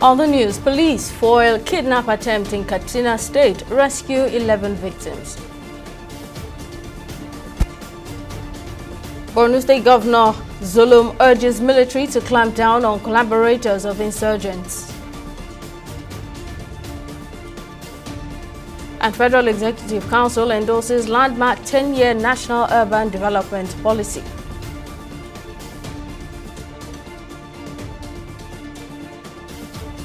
On the news, police foil kidnap attempt in Katsina State, rescue 11 victims. Borno State Governor Zulum urges military to clamp down on collaborators of insurgents. And Federal Executive Council endorses landmark 10-year National Urban Development Policy.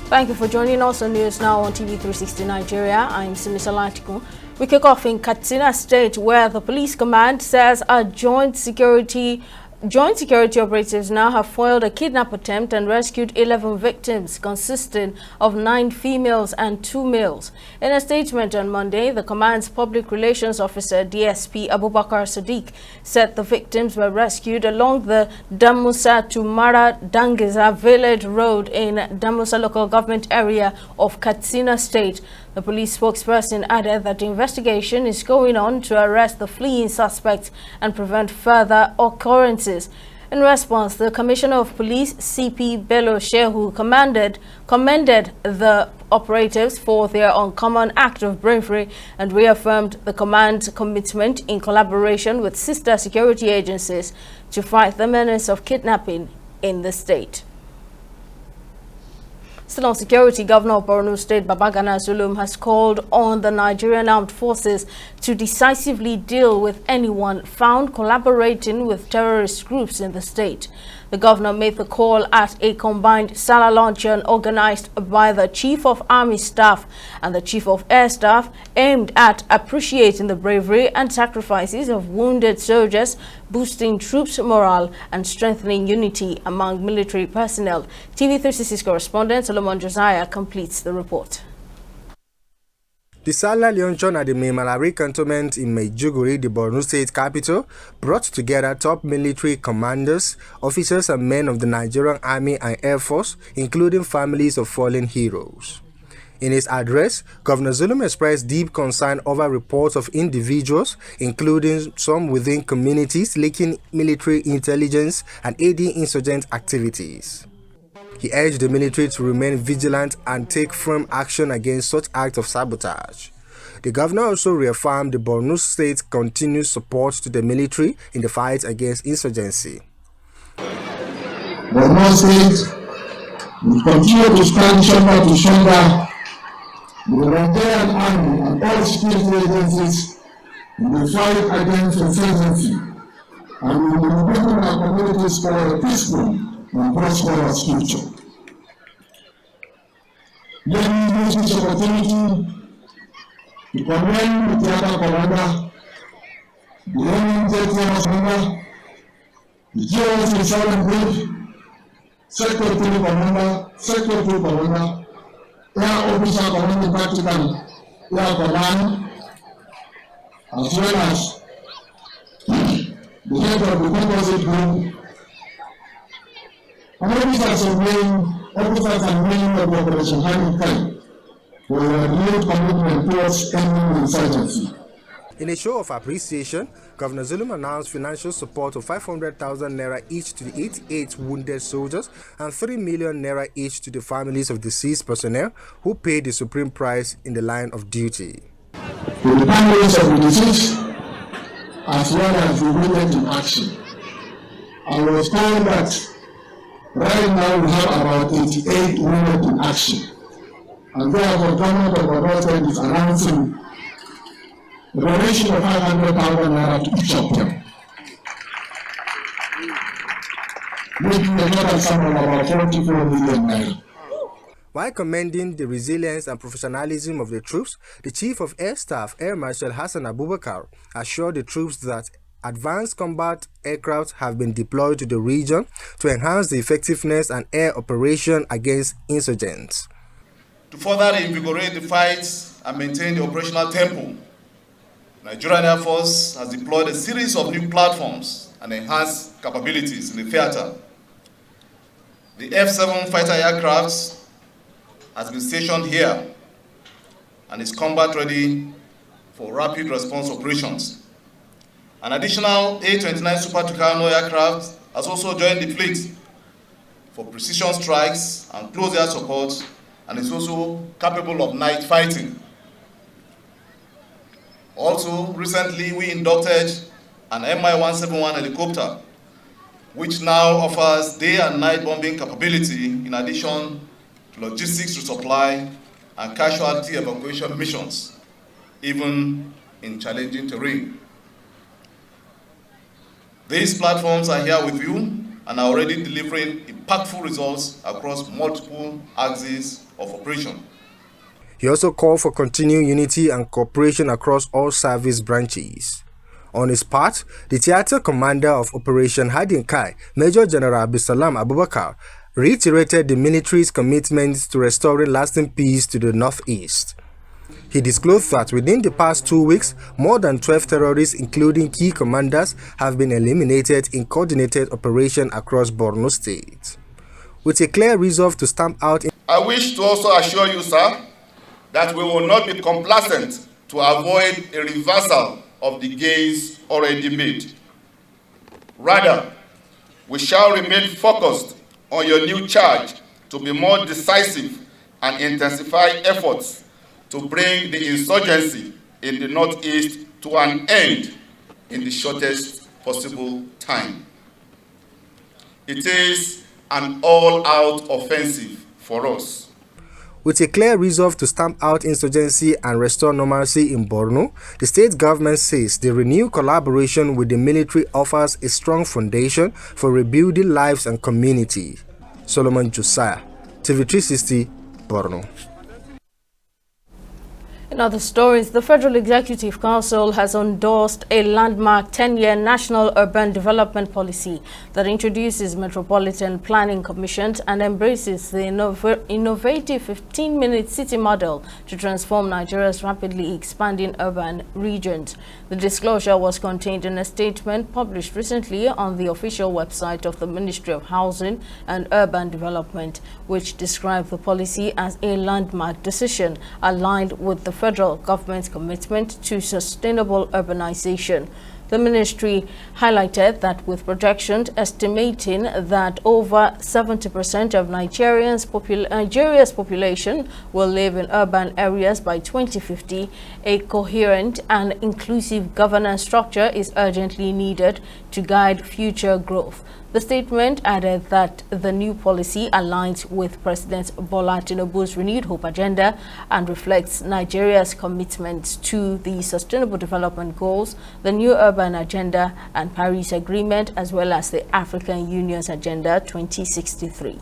Thank you for joining us on News Now on TV 360 Nigeria. I'm Simisa Latikun. We kick off in Katsina State, where the police command says a joint security operatives now have foiled a kidnap attempt and rescued 11 victims, consisting of 9 females and 2 males. In a statement on Monday, the command's public relations officer, DSP Abubakar Sadiq, said the victims were rescued along the Damusa to Mara Dangiza Village Road in Damusa local government area of Katsina State. The police spokesperson added that the investigation is going on to arrest the fleeing suspects and prevent further occurrences. In response, the Commissioner of Police, CP Bello Shehu, commended the operatives for their uncommon act of bravery and reaffirmed the command's commitment in collaboration with sister security agencies to fight the menace of kidnapping in the state. Still on security, Governor of Borno State Babagana Zulum has called on the Nigerian Armed Forces to decisively deal with anyone found collaborating with terrorist groups in the state. The governor made the call at a combined Sala luncheon organized by the Chief of Army Staff and the Chief of Air Staff, aimed at appreciating the bravery and sacrifices of wounded soldiers, boosting troops' morale and strengthening unity among military personnel. TV 36 correspondent Solomon Josiah completes the report. The Sala luncheon at the Maimalari cantonment in Maiduguri, the Borno State capital, brought together top military commanders, officers and men of the Nigerian Army and Air Force, including families of fallen heroes. In his address, Governor Zulum expressed deep concern over reports of individuals, including some within communities, leaking military intelligence and aiding insurgent activities. He urged the military to remain vigilant and take firm action against such acts of sabotage. The governor also reaffirmed the Borno State's continued support to the military in the fight against insurgency. Borno State will continue to stand shoulder to shoulder with the Nigerian Army and all security agencies in the fight against insurgency, and we will be building our communities for a peaceful and prosperous future. Let me use this opportunity to commend the theater commander, the NNJTM commander, the GOS7 brief, secretary commander, air officer commanding practical air command, as well as the head of the composite group, and officers and men of the Operation Honey Kai for their renewed commitment towards ending insurgency. In a show of appreciation, Governor Zulum announced financial support of 500,000 naira each to the 88 wounded soldiers and 3 million naira each to the families of deceased personnel who paid the supreme price in the line of duty. To the families of the deceased, as well as the wounded in action, I was told that right now we have about 88 wounded in action, and therefore the government of Borno State is announcing the donation of 500,000 naira to each of them, making the total sum of about 44 million naira. While commending the resilience and professionalism of the troops, the Chief of Air Staff, Air Marshal Hassan Abubakar, assured the troops that advanced combat aircraft have been deployed to the region to enhance the effectiveness and air operation against insurgents. To further reinvigorate the fight and maintain the operational tempo, Nigerian Air Force has deployed a series of new platforms and enhanced capabilities in the theater. The F-7 fighter aircraft has been stationed here and is combat ready for rapid response operations. An additional A-29 Super Tucano aircraft has also joined the fleet for precision strikes and close air support and is also capable of night fighting. Also, recently we inducted an Mi-171 helicopter, which now offers day and night bombing capability in addition to logistics resupply and casualty evacuation missions, even in challenging terrain. These platforms are here with you and are already delivering impactful results across multiple axes of operation. He also called for continued unity and cooperation across all service branches. On his part, the theater commander of Operation Hadin Kai, Major General Abdulsalam Abubakar, reiterated the military's commitment to restoring lasting peace to the northeast. He disclosed that within the past 2 weeks, more than 12 terrorists, including key commanders, have been eliminated in coordinated operation across Borno State. With a clear resolve to stamp out... I wish to also assure you, sir, that we will not be complacent to avoid a reversal of the gains already made. Rather, we shall remain focused on your new charge to be more decisive and intensify efforts to bring the insurgency in the northeast to an end in the shortest possible time. It is an all-out offensive for us. With a clear resolve to stamp out insurgency and restore normalcy in Borno, the state government says the renewed collaboration with the military offers a strong foundation for rebuilding lives and community. Solomon Josiah, TV360, Borno. In other stories, the Federal Executive Council has endorsed a landmark 10-year national urban development policy that introduces metropolitan planning commissions and embraces the innovative 15-minute city model to transform Nigeria's rapidly expanding urban regions. The disclosure was contained in a statement published recently on the official website of the Ministry of Housing and Urban Development, which described the policy as a landmark decision aligned with the federal government's commitment to sustainable urbanization. The ministry highlighted that with projections estimating that over 70% of Nigeria's population will live in urban areas by 2050, a coherent and inclusive governance structure is urgently needed to guide future growth. The statement added that the new policy aligns with President Bola Tinubu's renewed hope agenda and reflects Nigeria's commitment to the Sustainable Development Goals, the New Urban Agenda and Paris Agreement, as well as the African Union's Agenda 2063.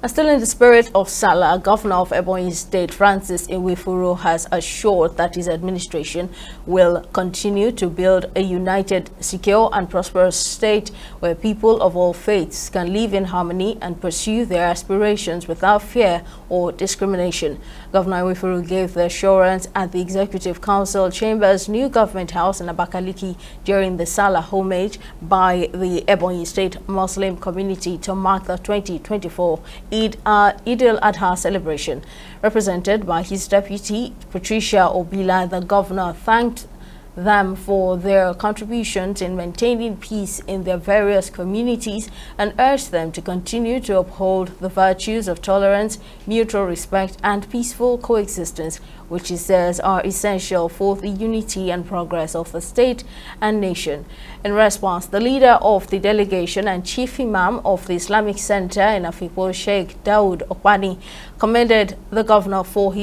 And still in the spirit of Salah, Governor of Ebonyi State, Francis Iwefuru, has assured that his administration will continue to build a united, secure and prosperous state where people of all faiths can live in harmony and pursue their aspirations without fear or discrimination. Governor Iwefuru gave the assurance at the Executive Council Chamber's new government house in Abakaliki during the Salah homage by the Ebonyi State Muslim community to mark the 2024 Eid-el-Adha celebration. Represented by his deputy, Patricia Obila, the governor thanked them for their contributions in maintaining peace in their various communities and urged them to continue to uphold the virtues of tolerance, mutual respect and peaceful coexistence, which he says are essential for the unity and progress of the state and nation. In response, the leader of the delegation and chief imam of the Islamic Center in Afikpo, Sheikh Daud Okpani, commended the governor for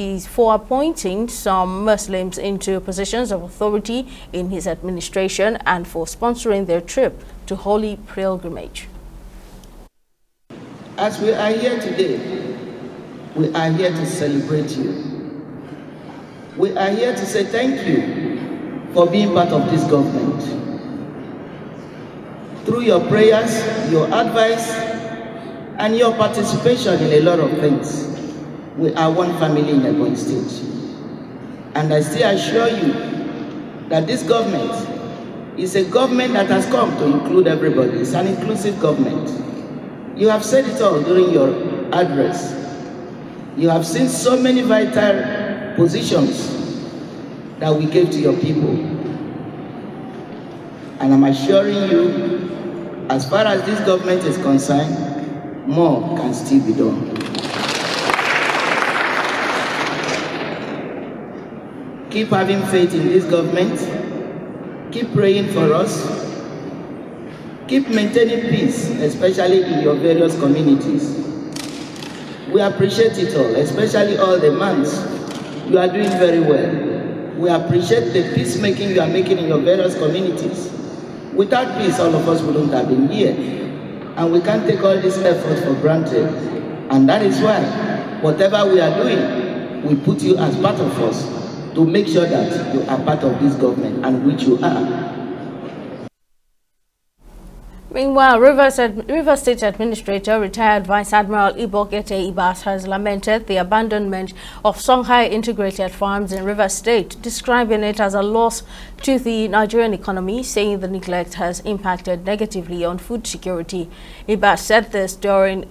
appointing some Muslims into positions of authority in his administration and for sponsoring their trip to holy pilgrimage. As we are here today, we are here to celebrate you. We are here to say thank you for being part of this government. Through your prayers, your advice, and your participation in a lot of things, we are one family in Ebonyi State. And I still assure you that this government is a government that has come to include everybody. It's an inclusive government. You have said it all during your address. You have seen so many vital positions that we gave to your people. And I'm assuring you, as far as this government is concerned, more can still be done. keep having faith in this government, keep praying for us, keep maintaining peace, especially in your various communities. We appreciate it all, especially all the mans. You are doing very well. We appreciate the peacemaking you are making in your various communities. Without peace, all of us wouldn't have been here. And we can't take all this effort for granted. And that is why, whatever we are doing, we put you as part of us to make sure that you are part of this government, and which you are. Meanwhile, Rivers State Administrator, retired Vice Admiral Ibokete Ibas, has lamented the abandonment of Songhai Integrated Farms in Rivers State, describing it as a loss to the Nigerian economy, saying the neglect has impacted negatively on food security. Ibas said this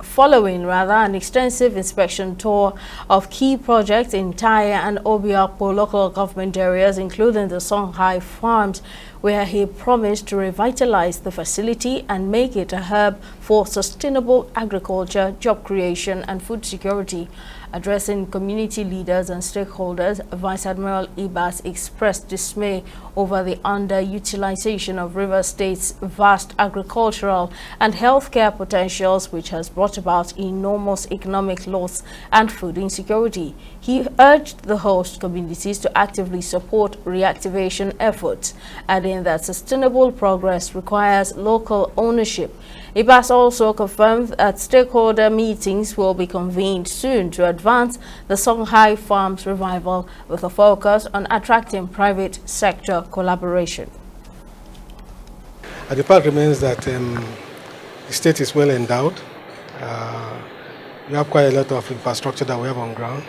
following an extensive inspection tour of key projects in Taya and Obiakpo local government areas, including the Songhai Farms, where he promised to revitalize the facility and make it a hub for sustainable agriculture, job creation, and food security. Addressing community leaders and stakeholders, Vice Admiral Ibas expressed dismay over the underutilization of Rivers State's vast agricultural and healthcare potentials, which has brought about enormous economic loss and food insecurity. He urged the host communities to actively support reactivation efforts, adding that sustainable progress requires local ownership. Ibas also confirmed that stakeholder meetings will be convened soon to advance the Songhai Farms revival with a focus on attracting private sector collaboration. The fact remains that the state is well endowed. We have quite a lot of infrastructure that we have on ground.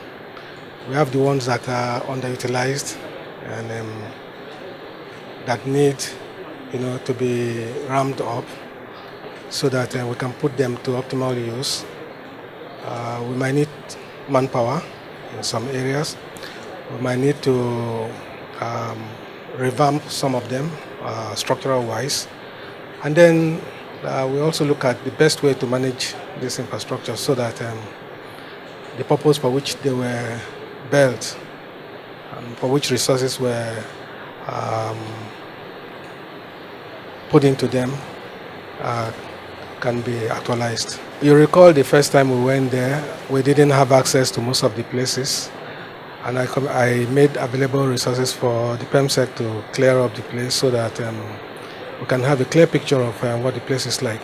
We have the ones that are underutilized and that need, to be ramped up, so that we can put them to optimal use. We might need manpower in some areas. We might need to revamp some of them structural-wise. And then we also look at the best way to manage this infrastructure so that the purpose for which they were built and for which resources were put into them can be actualized. You recall the first time we went there, we didn't have access to most of the places, and I made available resources for the PEMSEC to clear up the place so that we can have a clear picture of what the place is like.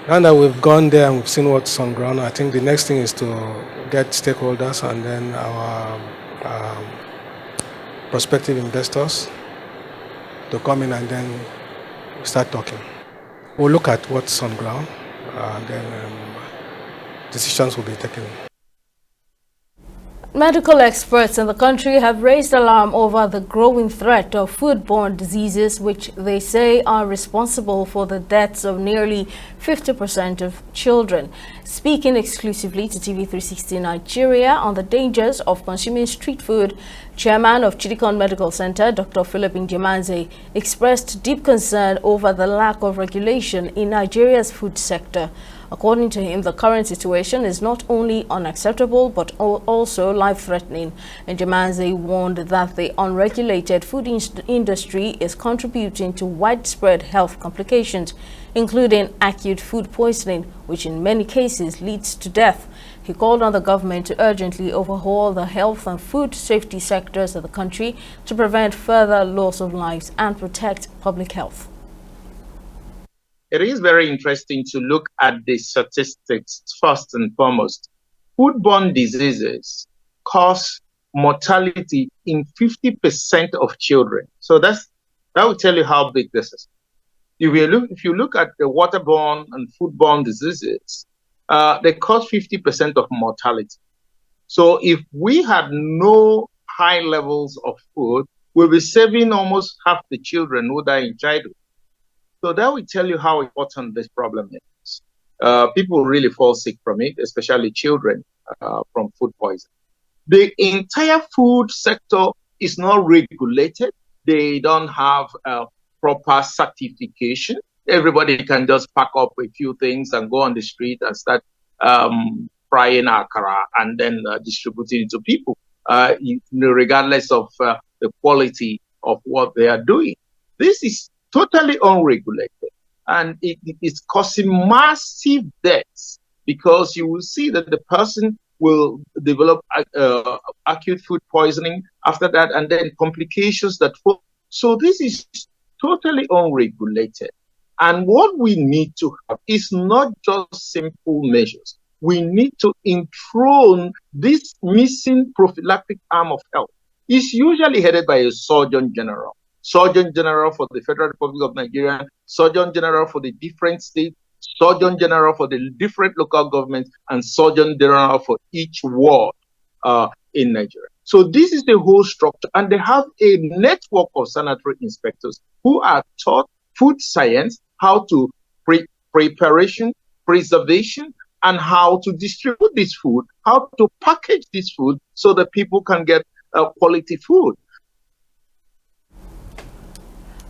Now that we've gone there and we've seen what's on ground, I think the next thing is to get stakeholders and then our prospective investors to come in and then start talking. We'll look at what's on ground, and then decisions will be taken. Medical experts in the country have raised alarm over the growing threat of foodborne diseases, which they say are responsible for the deaths of nearly 50% of children. Speaking exclusively to TV360 Nigeria on the dangers of consuming street food, Chairman of Chidikon Medical Center, Dr. Philip Njemanze, expressed deep concern over the lack of regulation in Nigeria's food sector. According to him, the current situation is not only unacceptable but also life-threatening. Njemanze warned that the unregulated food industry is contributing to widespread health complications, including acute food poisoning, which in many cases leads to death. He called on the government to urgently overhaul the health and food safety sectors of the country to prevent further loss of lives and protect public health. It is very interesting to look at the statistics first and foremost. Foodborne diseases cause mortality in 50% of children. So that will tell you how big this is. If you look at the waterborne and foodborne diseases, they cause 50% of mortality. So if we had no high levels of food, we'll be saving almost half the children who die in childhood. So that will tell you how important this problem is. People really fall sick from it, especially children from food poisoning. The entire food sector is not regulated. They don't have proper certification. Everybody can just pack up a few things and go on the street and start frying akara and then distributing it to people. regardless of the quality of what they are doing. This is totally unregulated, and it is causing massive deaths, because you will see that the person will develop acute food poisoning after that, and then complications that follow. So this is totally unregulated. And what we need to have is not just simple measures. We need to enthrone this missing prophylactic arm of health. It's usually headed by a Surgeon General for the Federal Republic of Nigeria, Surgeon General for the different states, Surgeon General for the different local governments, and Surgeon General for each ward in Nigeria. So this is the whole structure, and they have a network of sanitary inspectors who are taught food science, how to preparation, preservation, and how to distribute this food, how to package this food so that people can get quality food.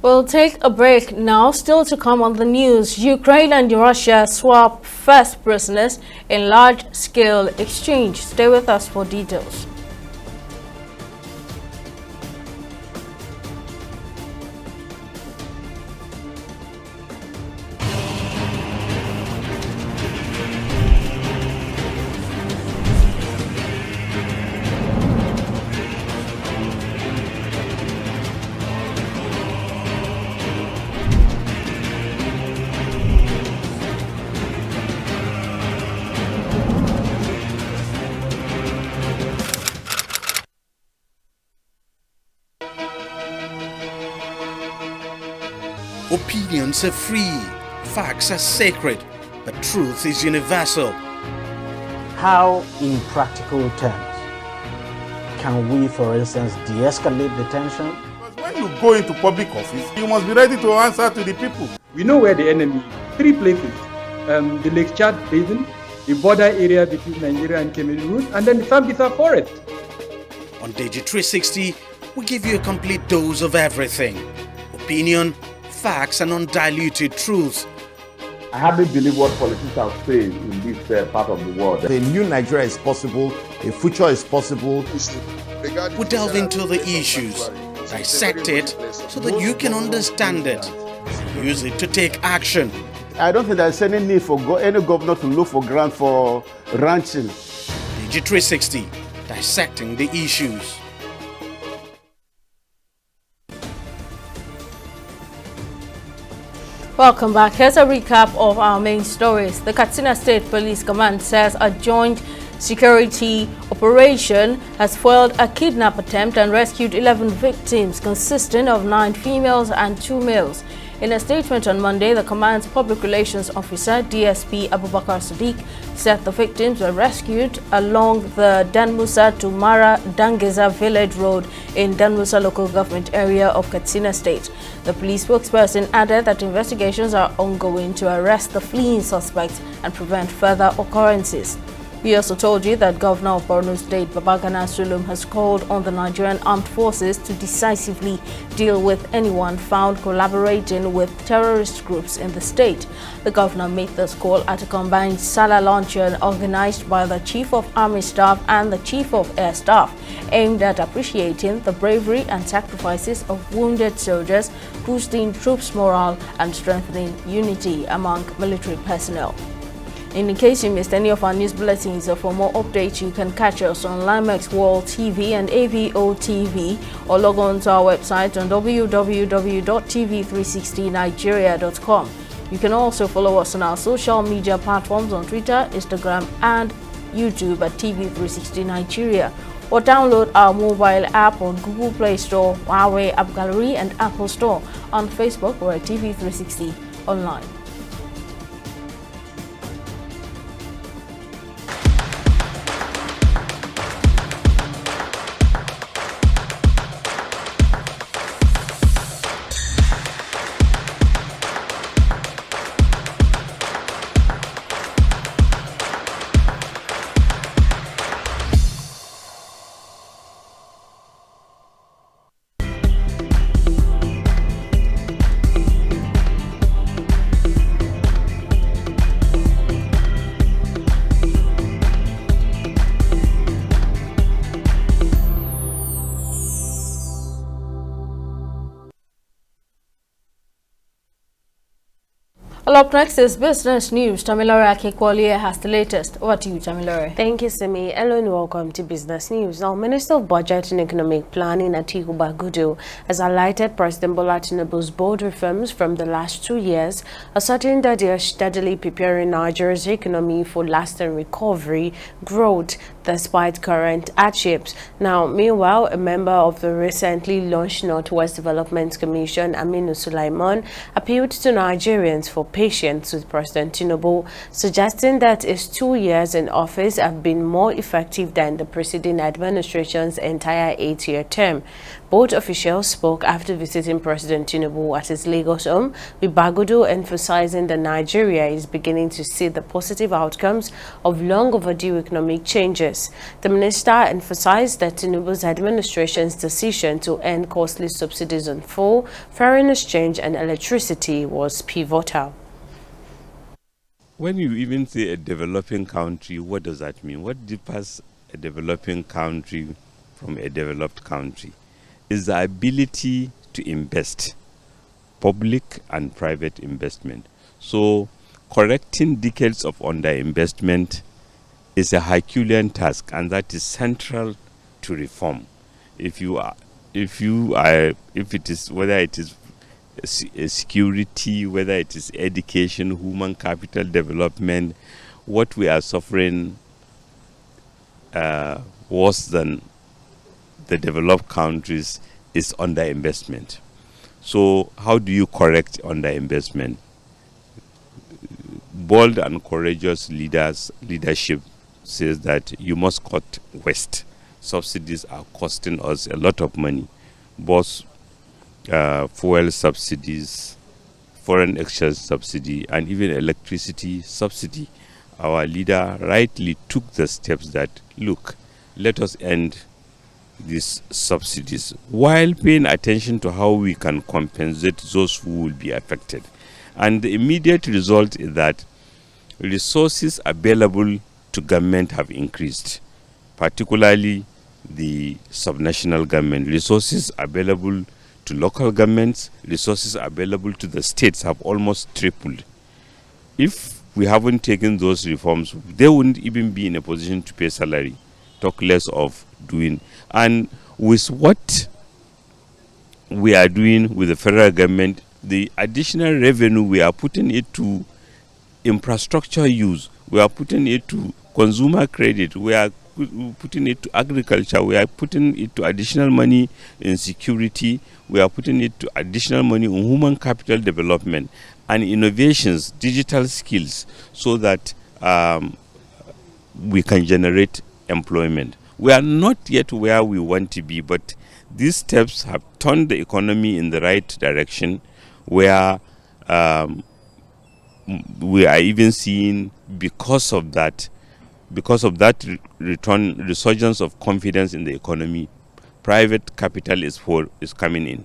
We'll take a break now. Still to come on the news, Ukraine and Russia swap first prisoners in large-scale exchange. Stay with us for details. Opinions are free, facts are sacred, but truth is universal. How, in practical terms, can we, for instance, de-escalate the tension? Because when you go into public office, you must be ready to answer to the people. We know where the enemy is. 3 places. The Lake Chad Basin, the border area between Nigeria and Cameroon, and then the Sambisa Forest. On Digi 360, we give you a complete dose of everything. Opinion, facts, and undiluted truth. I hardly believe what politicians have said in this part of the world. A new Nigeria is possible, a future is possible. We delve into the issues, dissect it so that you can understand it, use it to take action. I don't think there's any need for any governor to look for grant for ranching. Digi 360, dissecting the issues. Welcome back. Here's a recap of our main stories. The Katsina State Police Command says a joint security operation has foiled a kidnap attempt and rescued 11 victims, consisting of 9 females and 2 males. In a statement on Monday, the command's public relations officer, DSP Abubakar Sadiq, said the victims were rescued along the Danmusa to Mara Dangeza village road in Danmusa local government area of Katsina State. The police spokesperson added that investigations are ongoing to arrest the fleeing suspects and prevent further occurrences. We also told you that Governor of Borno State, Babagana Zulum, has called on the Nigerian Armed Forces to decisively deal with anyone found collaborating with terrorist groups in the state. The governor made this call at a combined Sala luncheon organized by the Chief of Army Staff and the Chief of Air Staff, aimed at appreciating the bravery and sacrifices of wounded soldiers, boosting troops' morale and strengthening unity among military personnel. In case you missed any of our news bulletins, or for more updates, you can catch us on Limex World TV and AVO TV, or log on to our website on www.tv360nigeria.com. You can also follow us on our social media platforms on Twitter, Instagram, and YouTube at TV360 Nigeria, or download our mobile app on Google Play Store, Huawei App Gallery, and Apple Store, on Facebook, or at TV360 Online. Well, up next is business news. Tamilore Akekwalie has the latest. Over to you, Tamilore. Thank you, Simi. Hello and welcome to Business News. Now, Minister of Budget and Economic Planning Atiku Bagudu has highlighted President Bola Tinubu's bold reforms from the last 2 years, asserting that they are steadily preparing Nigeria's economy for lasting recovery, growth, despite current hardships. Now, meanwhile, a member of the recently launched Northwest Development Commission, Aminu Sulaiman, appealed to Nigerians for patience with President Tinubu, suggesting that his 2 years in office have been more effective than the preceding administration's entire 8-year term. Both officials spoke after visiting President Tinubu at his Lagos home, with Bagudu emphasizing that Nigeria is beginning to see the positive outcomes of long overdue economic changes. The minister emphasized that Tinubu's administration's decision to end costly subsidies on fuel, foreign exchange and electricity was pivotal. When you even say a developing country, what does that mean? What differs a developing country from a developed country? Is the ability to invest, public and private investment. So correcting decades of underinvestment is a Herculean task, and that is central to reform. Whether it is security, whether it is education, human capital development, what we are suffering worse than the developed countries is underinvestment. So how do you correct underinvestment? Bold and courageous leadership says that you must cut waste. Subsidies are costing us a lot of money, both fuel subsidies, foreign exchange subsidy, and even electricity subsidy. Our leader rightly took the steps that, look, let us end these subsidies while paying attention to how we can compensate those who will be affected. And the immediate result is that resources available to government have increased, particularly the subnational government. Resources available to local governments, resources available to the states have almost tripled. If we haven't taken those reforms, they wouldn't even be in a position to pay salary, talk less of doing. And with what we are doing with the federal government, the additional revenue, we are putting it to infrastructure use, we are putting it to consumer credit, we are putting it to agriculture, we are putting it to additional money in security, we are putting it to additional money on human capital development and innovations, digital skills, so that we can generate employment. We are not yet where we want to be, but these steps have turned the economy in the right direction, where we are even seeing, because of that resurgence of confidence in the economy, private capital is coming in.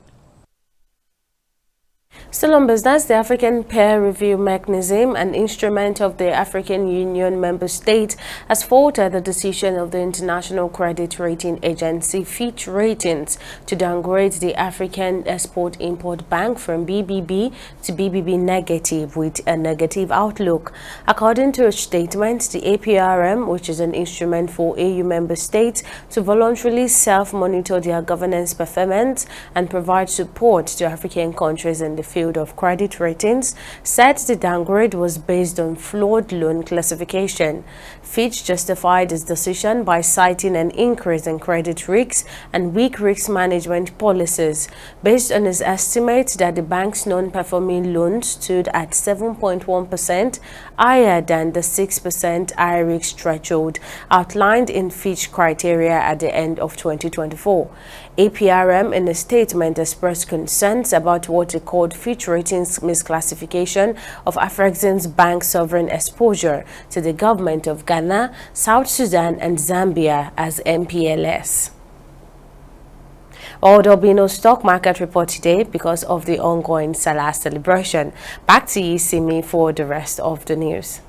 Still on business, the African Peer Review Mechanism, an instrument of the African Union member states, has faulted the decision of the International Credit Rating Agency Fitch Ratings to downgrade the African Export-Import Bank from BBB to BBB negative with a negative outlook. According to a statement, the APRM, which is an instrument for AU member states to voluntarily self-monitor their governance performance and provide support to African countries in the field of credit ratings, said the downgrade was based on flawed loan classification. Fitch justified its decision by citing an increase in credit risks and weak risk management policies, based on its estimate that the bank's non-performing loans stood at 7.1%, higher than the 6% high risk threshold outlined in Fitch criteria at the end of 2024. APRM in a statement expressed concerns about what it called Fitch Ratings misclassification of Afrexim's bank sovereign exposure to the government of Ghana, South Sudan and Zambia as MPLS. Well, there will be no stock market report today because of the ongoing Salah celebration. Back to you, Simi, for the rest of the news.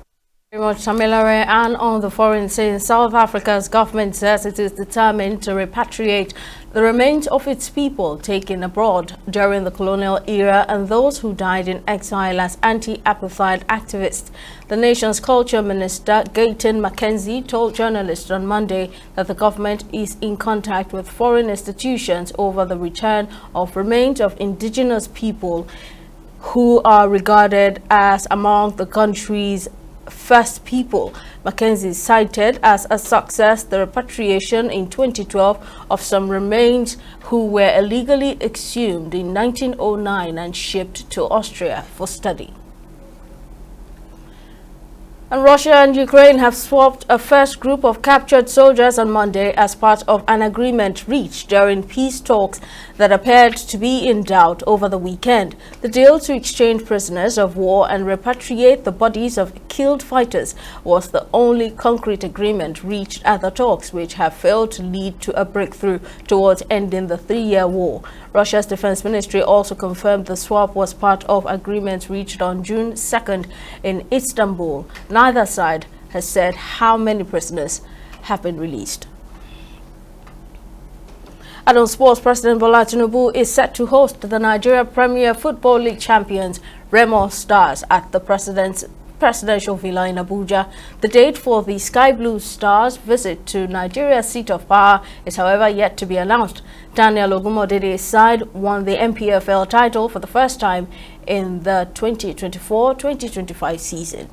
Very much, Tamilore. And on the foreign scene, South Africa's government says it is determined to repatriate the remains of its people taken abroad during the colonial era and those who died in exile as anti-apartheid activists. The nation's culture minister, Gayton Mackenzie, told journalists on Monday that the government is in contact with foreign institutions over the return of remains of indigenous people who are regarded as among the country's first people. Mackenzie cited as a success the repatriation in 2012 of some remains who were illegally exhumed in 1909 and shipped to Austria for study. And Russia and Ukraine have swapped a first group of captured soldiers on Monday as part of an agreement reached during peace talks that appeared to be in doubt over the weekend. The deal to exchange prisoners of war and repatriate the bodies of killed fighters was the only concrete agreement reached at the talks, which have failed to lead to a breakthrough towards ending the three-year war. Russia's defense ministry also confirmed the swap was part of agreements reached on June 2nd in Istanbul. Neither side has said how many prisoners have been released. And on sports, President Bola Tinubu is set to host the Nigeria Premier Football League champions Remo Stars at the presidential villa in Abuja. The date for the Sky Blue Stars' visit to Nigeria's seat of power is, however, yet to be announced. Daniel Ogumodede's side won the MPFL title for the first time in the 2024-2025 season.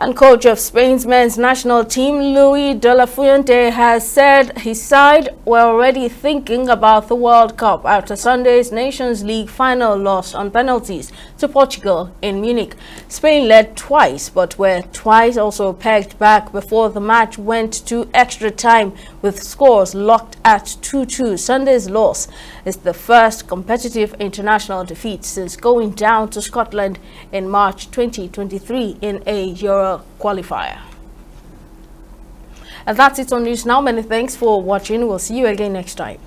And coach of Spain's men's national team, Luis de la Fuente, has said his side were already thinking about the World Cup after Sunday's Nations League final loss on penalties to Portugal in Munich. Spain led twice, but were twice also pegged back before the match went to extra time with scores locked at 2-2. Sunday's loss is the first competitive international defeat since going down to Scotland in March 2023 in a Euro qualifier. And that's it on News Now. Many thanks for watching. We'll see you again next time.